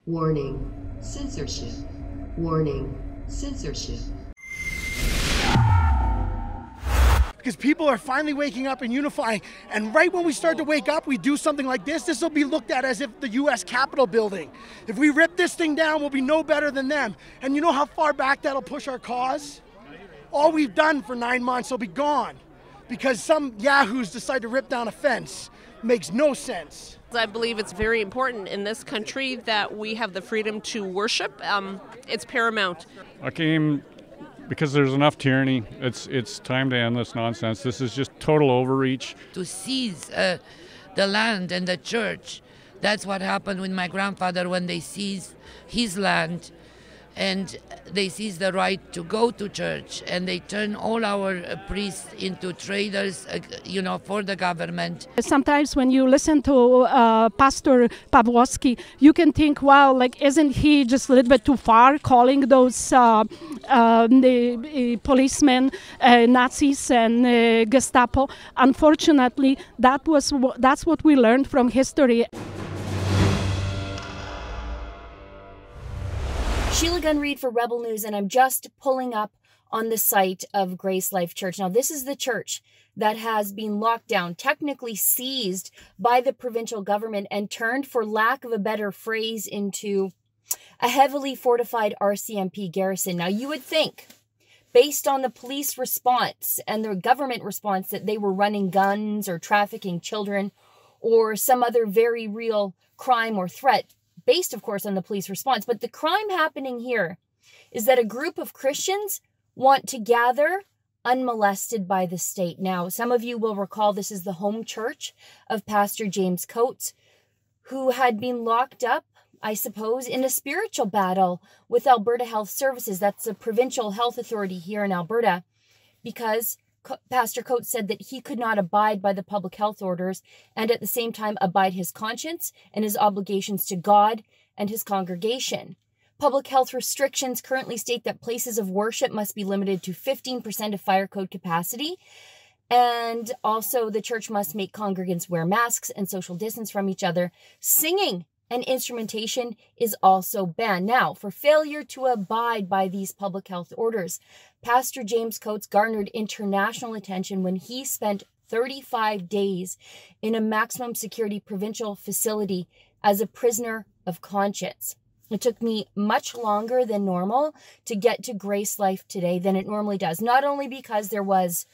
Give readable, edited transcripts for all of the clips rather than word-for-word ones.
Warning, censorship. Warning, censorship. Because people are finally waking up and unifying. And right when we start to wake up, we do something like this. This will be looked at as if the U.S. Capitol building. If we rip this thing down, we'll be no better than them. And you know how far back that'll push our cause? All we've done for 9 months will be gone. Because some yahoos decide to rip down a fence. Makes no sense. I believe it's very important in this country that we have the freedom to worship. It's paramount. I came because there's enough tyranny. It's time to end this nonsense. This is just total overreach. To seize the land and the church. That's what happened with my grandfather when they seized his land and they seized the right to go to church, and they turn all our priests into traders, for the government. Sometimes when you listen to Pastor Pawlowski, you can think, wow, isn't he just a little bit too far calling those the policemen Nazis and Gestapo? Unfortunately, that's what we learned from history. Sheila Gunn Reid for Rebel News, and I'm just pulling up on the site of GraceLife Church. Now, this is the church that has been locked down, technically seized by the provincial government and turned, for lack of a better phrase, into a heavily fortified RCMP garrison. Now, you would think, based on the police response and the government response, that they were running guns or trafficking children or some other very real crime or threat, based, of course, on the police response. But the crime happening here is that a group of Christians want to gather unmolested by the state. Now, some of you will recall this is the home church of Pastor James Coates, who had been locked up, I suppose, in a spiritual battle with Alberta Health Services. That's a provincial health authority here in Alberta, because Pastor Coates said that he could not abide by the public health orders and at the same time abide his conscience and his obligations to God and his congregation. Public health restrictions currently state that places of worship must be limited to 15% of fire code capacity. And also the church must make congregants wear masks and social distance from each other. Singing and instrumentation is also banned. Now, for failure to abide by these public health orders, Pastor James Coates garnered international attention when he spent 35 days in a maximum security provincial facility as a prisoner of conscience. It took me much longer than normal to get to GraceLife today than it normally does, not only because there was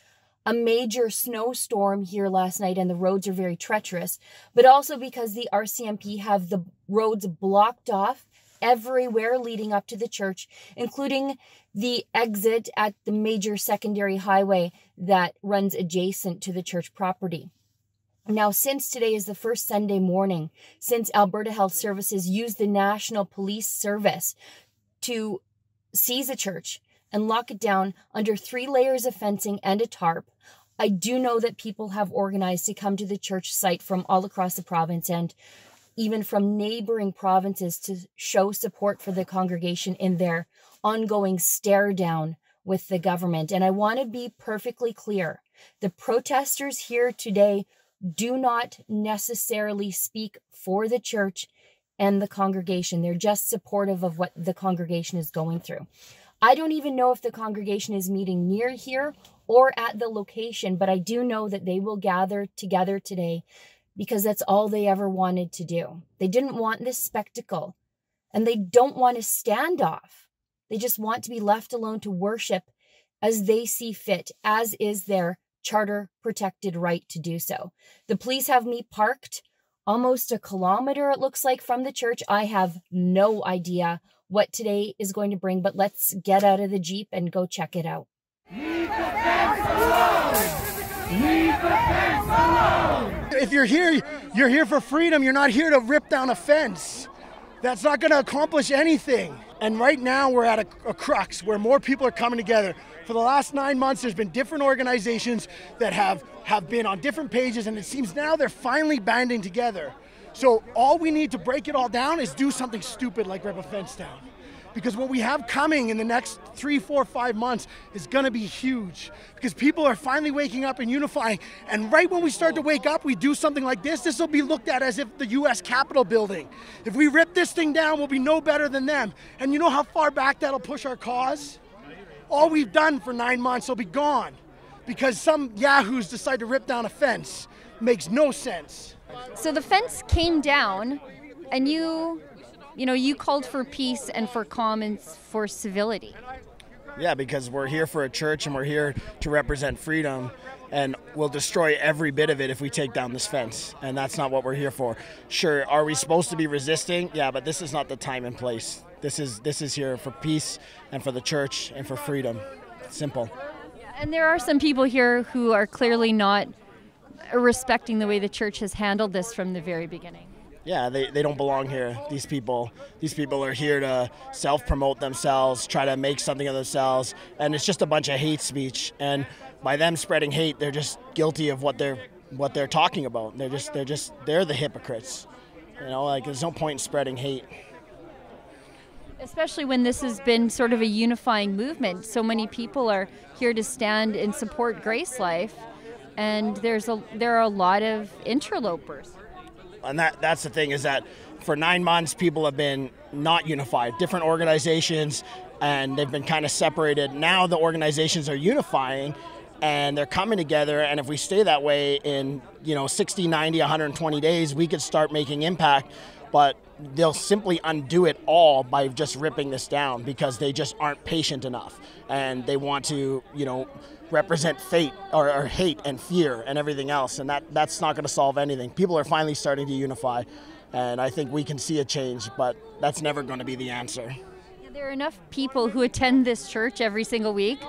a major snowstorm here last night and the roads are very treacherous, but also because the RCMP have the roads blocked off everywhere leading up to the church, including the exit at the major secondary highway that runs adjacent to the church property. Now, since today is the first Sunday morning since Alberta Health Services used the National Police Service to seize a church and lock it down under 3 layers of fencing and a tarp, I do know that people have organized to come to the church site from all across the province and even from neighboring provinces to show support for the congregation in their ongoing stare down with the government. And I want to be perfectly clear. The protesters here today do not necessarily speak for the church and the congregation. They're just supportive of what the congregation is going through. I don't even know if the congregation is meeting near here or at the location, but I do know that they will gather together today because that's all they ever wanted to do. They didn't want this spectacle, and they don't want a standoff. They just want to be left alone to worship as they see fit, as is their charter-protected right to do so. The police have me parked almost a kilometer, it looks like, from the church. I have no idea what today is going to bring, but let's get out of the Jeep and go check it out. Leave the fence alone! Leave the fence alone! If you're here for freedom. You're not here to rip down a fence. That's not going to accomplish anything. And right now we're at a crux where more people are coming together. For the last 9 months, there's been different organizations that have been on different pages, and it seems now they're finally banding together. So all we need to break it all down is do something stupid like rip a fence down. because what we have coming in the next 3, 4, 5 months is going to be huge, because people are finally waking up and unifying. And right when we start to wake up, we do something like this. This will be looked at as if the U.S. Capitol building. If we rip this thing down, we'll be no better than them. And you know how far back that'll push our cause? All we've done for 9 months will be gone because some yahoos decide to rip down a fence. Makes no sense. So the fence came down, and you called for peace and for calm and for civility. Yeah, because we're here for a church and we're here to represent freedom, and we'll destroy every bit of it if we take down this fence, and that's not what we're here for. Sure, are we supposed to be resisting? Yeah, but this is not the time and place. This is here for peace and for the church and for freedom. Simple. And there are some people here who are clearly not respecting the way the church has handled this from the very beginning. Yeah, they don't belong here. These people are here to self-promote themselves, try to make something of themselves, and it's just a bunch of hate speech. And by them spreading hate, they're just guilty of what they're talking about. They're the hypocrites. There's no point in spreading hate. Especially when this has been sort of a unifying movement. So many people are here to stand and support GraceLife, and there are a lot of interlopers. And that's the thing, is that for 9 months, people have been not unified, different organizations, and they've been kind of separated. Now the organizations are unifying, and they're coming together, and if we stay that way in 60, 90, 120 days, we could start making impact, but they'll simply undo it all by just ripping this down because they just aren't patient enough, and they want to, represent fate or hate and fear and everything else, and that's not going to solve anything. People are finally starting to unify, and I think we can see a change, but that's never going to be the answer. There are enough people who attend this church every single week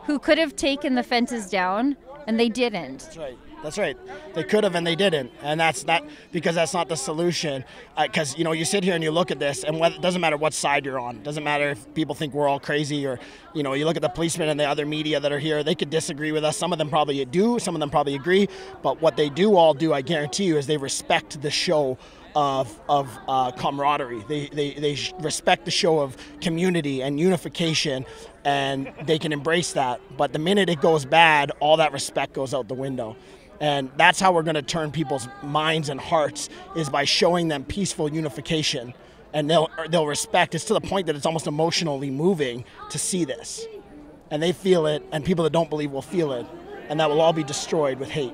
who could have taken the fences down, and they didn't. That's right. They could have and they didn't, and that's not because that's not the solution. Because you sit here and you look at this, and it doesn't matter what side you're on. It doesn't matter if people think we're all crazy, or you look at the policemen and the other media that are here. They could disagree with us. Some of them probably do. Some of them probably agree. But what they all do, I guarantee you, is they respect the show of camaraderie. They respect the show of community and unification, and they can embrace that. But the minute it goes bad, all that respect goes out the window. And that's how we're going to turn people's minds and hearts, is by showing them peaceful unification, and they'll respect. It's to the point that it's almost emotionally moving to see this, and they feel it, and people that don't believe will feel it, and that will all be destroyed with hate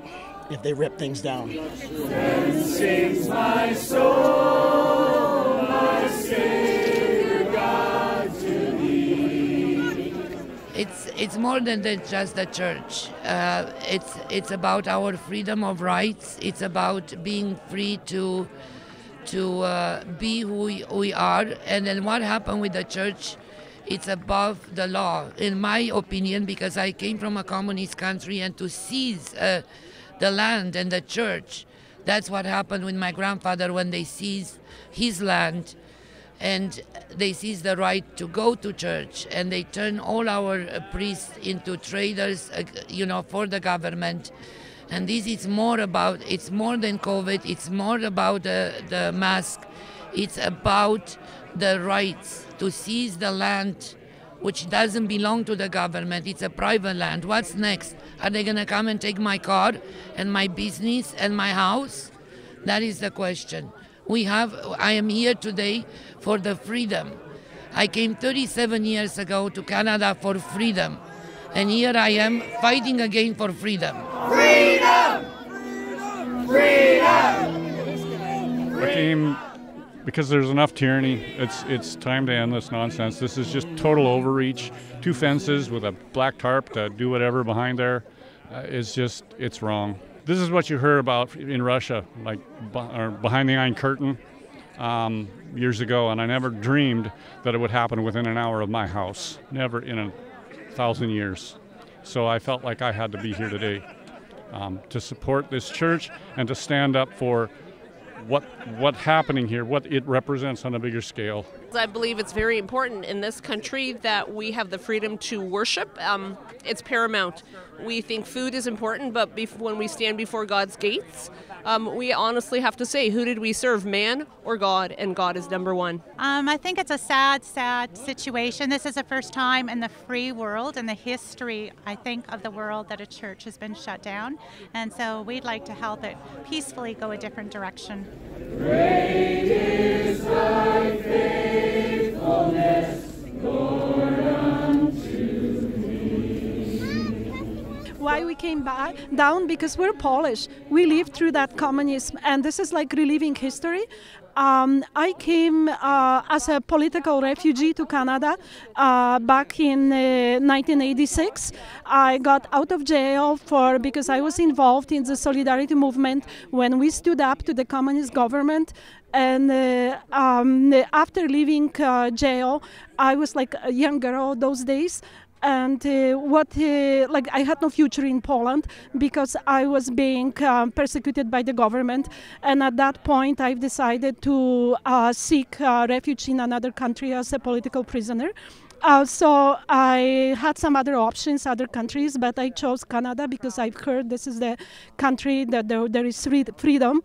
if they rip things down. Then sings my soul, my Savior God to thee. It's more than just the church. It's about our freedom of rights. It's about being free to be who we are. And then what happened with the church, it's above the law, in my opinion, because I came from a communist country, and to seize the land and the church, that's what happened with my grandfather when they seized his land. And they seize the right to go to church, and they turn all our priests into traders, for the government. And this is more about, it's more than COVID, it's more about the mask. It's about the rights to seize the land, which doesn't belong to the government. It's a private land. What's next? Are they going to come and take my car and my business and my house? That is the question. I am here today for the freedom. I came 37 years ago to Canada for freedom, and here I am fighting again for freedom. Freedom! Freedom! I came because there's enough tyranny. It's time to end this nonsense. This is just total overreach. 2 fences with a black tarp to do whatever behind there. It's wrong. This is what you heard about in Russia, like behind the Iron Curtain years ago, and I never dreamed that it would happen within an hour of my house. Never in 1,000 years. So I felt like I had to be here today to support this church and to stand up for what's happening here, what it represents on a bigger scale. I believe it's very important in this country that we have the freedom to worship. It's paramount. We think food is important, but when we stand before God's gates, we honestly have to say, who did we serve, man or God? And God is number one. I think it's a sad situation. This is the first time in the free world, in the history, I think, of the world that a church has been shut down. And so we'd like to help it peacefully go a different direction. Great is thy faithfulness, Lord, unto me. Why we came down? Because we're Polish. We lived through that communism, and this is like reliving history. I came as a political refugee to Canada back in 1986. I got out of jail because I was involved in the Solidarity movement when we stood up to the communist government. And after leaving jail, I was like a young girl those days. And I had no future in Poland because I was being persecuted by the government. And at that point, I've decided to seek refuge in another country as a political prisoner. So I had some other options, other countries, but I chose Canada because I've heard this is the country that there is freedom.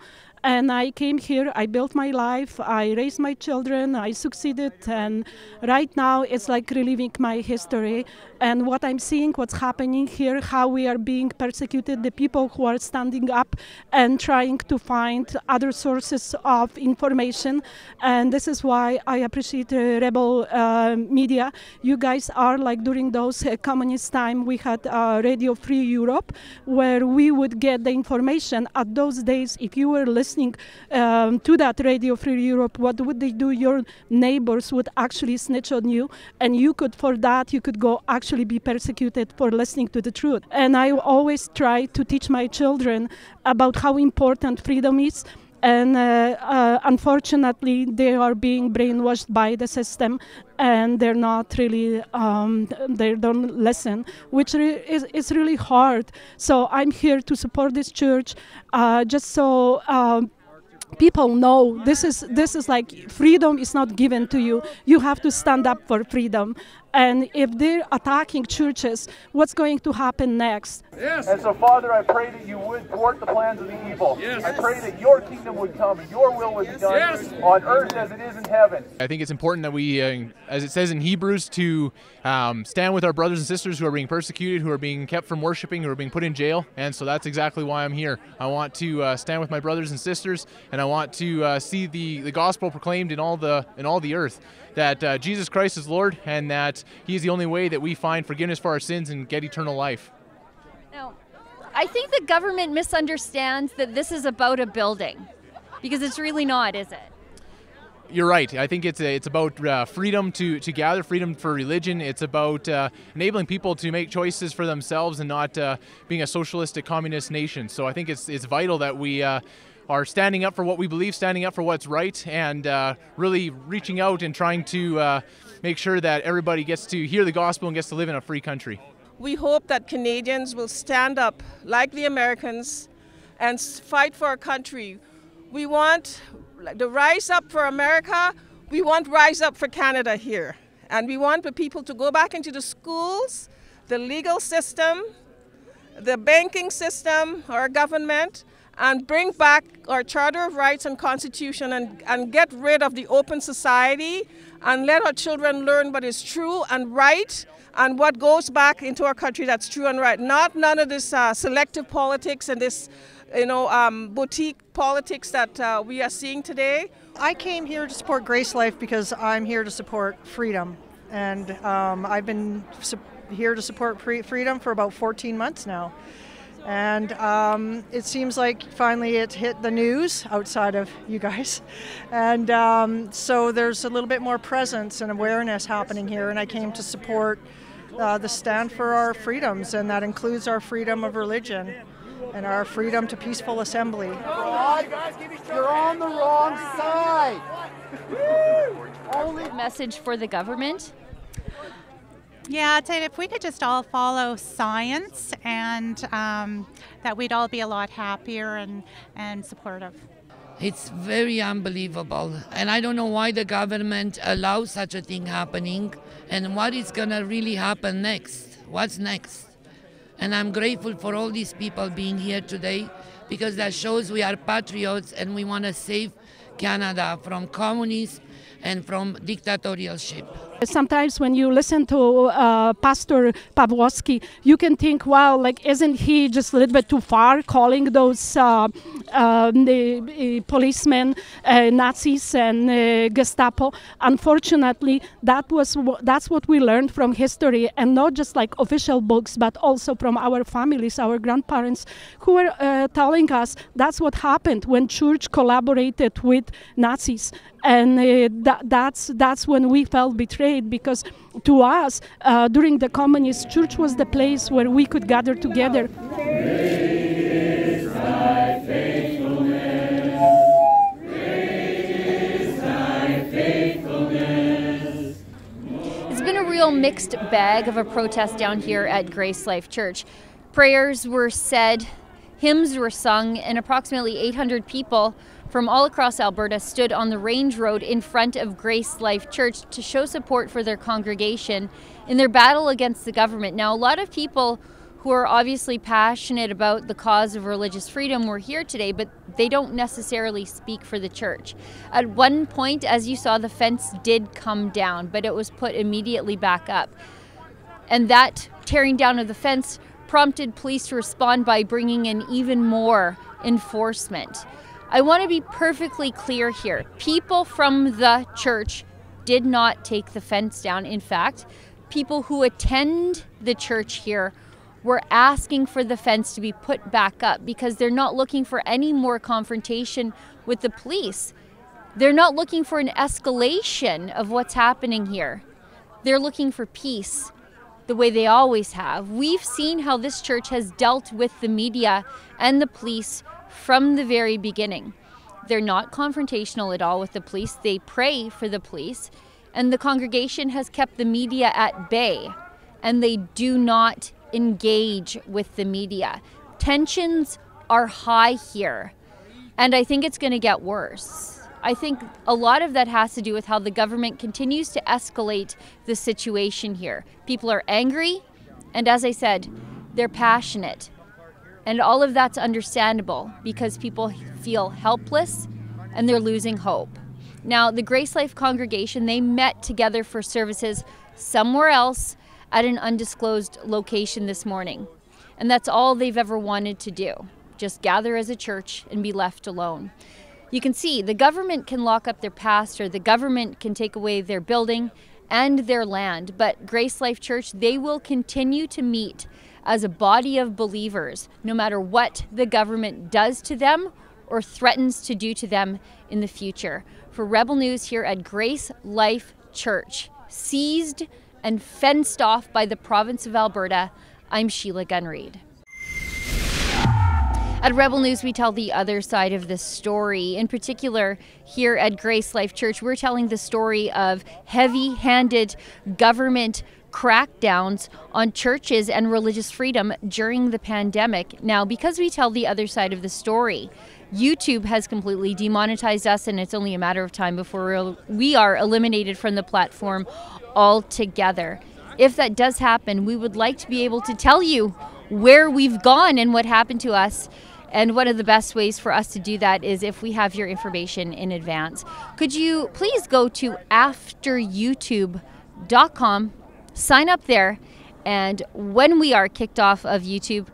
And I came here, I built my life, I raised my children, I succeeded, and right now it's like reliving my history. And what I'm seeing, what's happening here, how we are being persecuted, the people who are standing up and trying to find other sources of information. And this is why I appreciate Rebel Media. You guys are like during those communist time, we had Radio Free Europe, where we would get the information. At those days, if you were listening to that Radio Free Europe, what would they do? Your neighbors would actually snitch on you, and you could go actually be persecuted for listening to the truth. And I always try to teach my children about how important freedom is. And unfortunately, they are being brainwashed by the system, and they're not really, they don't listen, which is really hard. So I'm here to support this church, just so people know this is like freedom is not given to you. You have to stand up for freedom. And if they're attacking churches, what's going to happen next? Yes. And so, Father, I pray that you would thwart the plans of the evil. Yes. I pray that your kingdom would come and your will would be done on earth as it is in heaven. I think it's important that we, as it says in Hebrews, to stand with our brothers and sisters who are being persecuted, who are being kept from worshiping, who are being put in jail. And so that's exactly why I'm here. I want to stand with my brothers and sisters, and I want to see the gospel proclaimed in all the earth. That Jesus Christ is Lord, and that He is the only way that we find forgiveness for our sins and get eternal life. Now, I think the government misunderstands that this is about a building, because it's really not, is it? You're right. I think it's about freedom to gather, freedom for religion. It's about enabling people to make choices for themselves and not being a socialistic communist nation. So I think it's vital that we are standing up for what we believe, standing up for what's right, and really reaching out and trying to make sure that everybody gets to hear the gospel and gets to live in a free country. We hope that Canadians will stand up like the Americans and fight for our country. We want the rise up for America. We want rise up for Canada here. And we want the people to go back into the schools, the legal system, the banking system, our government, and bring back our Charter of Rights and Constitution and get rid of the open society and let our children learn what is true and right and what goes back into our country that's true and right. None of this selective politics and this boutique politics that we are seeing today. I came here to support GraceLife because I'm here to support freedom. And I've been here to support freedom for about 14 months now. And it seems like finally it hit the news outside of you guys. And so there's a little bit more presence and awareness happening here. And I came to support the stand for our freedoms, and that includes our freedom of religion and our freedom to peaceful assembly. You're on the wrong side. Only message for the government. Yeah, I'd say if we could just all follow science, and that we'd all be a lot happier and supportive. It's very unbelievable. And I don't know why the government allows such a thing happening and what is going to really happen next. What's next? And I'm grateful for all these people being here today because that shows we are patriots and we want to save Canada from communism and from dictatorialship. Sometimes when you listen to Pastor Pawlowski, you can think, wow, like, isn't he just a little bit too far calling those the policemen Nazis and Gestapo? Unfortunately, that's what we learned from history, and not just like official books, but also from our families, our grandparents, who were telling us that's what happened when church collaborated with Nazis. And that's when we felt betrayed, because to us, during the communist, church was the place where we could gather together. It's been a real mixed bag of a protest down here at GraceLife Church. Prayers were said, hymns were sung, and approximately 800 people from all across Alberta stood on the Range Road in front of GraceLife Church to show support for their congregation in their battle against the government. Now, a lot of people who are obviously passionate about the cause of religious freedom were here today, but they don't necessarily speak for the church. At one point, as you saw, the fence did come down, but it was put immediately back up. And that tearing down of the fence prompted police to respond by bringing in even more enforcement. I want to be perfectly clear here. People from the church did not take the fence down. In fact, people who attend the church here were asking for the fence to be put back up because they're not looking for any more confrontation with the police. They're not looking for an escalation of what's happening here. They're looking for peace, the way they always have. We've seen how this church has dealt with the media and the police from the very beginning. They're not confrontational at all with the police. They pray for the police, and the congregation has kept the media at bay, and they do not engage with the media. Tensions are high here, and I think it's going to get worse. I think a lot of that has to do with how the government continues to escalate the situation here. People are angry, and as I said, they're passionate. And all of that's understandable because people feel helpless and they're losing hope. Now, the GraceLife congregation, they met together for services somewhere else at an undisclosed location this morning. And that's all they've ever wanted to do, just gather as a church and be left alone. You can see the government can lock up their pastor, the government can take away their building and their land, but GraceLife Church, they will continue to meet as a body of believers, no matter what the government does to them or threatens to do to them in the future. For Rebel News here at GraceLife Church, seized and fenced off by the province of Alberta, I'm Sheila Gunn Reid. At Rebel News, we tell the other side of the story. In particular, here at GraceLife Church, we're telling the story of heavy-handed government crackdowns on churches and religious freedom during the pandemic. Now, because we tell the other side of the story, YouTube has completely demonetized us, and it's only a matter of time before we are eliminated from the platform altogether. If that does happen, we would like to be able to tell you where we've gone and what happened to us. And one of the best ways for us to do that is if we have your information in advance. Could you please go to afteryoutube.com, sign up there, and when we are kicked off of YouTube,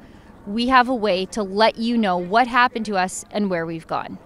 we have a way to let you know what happened to us and where we've gone.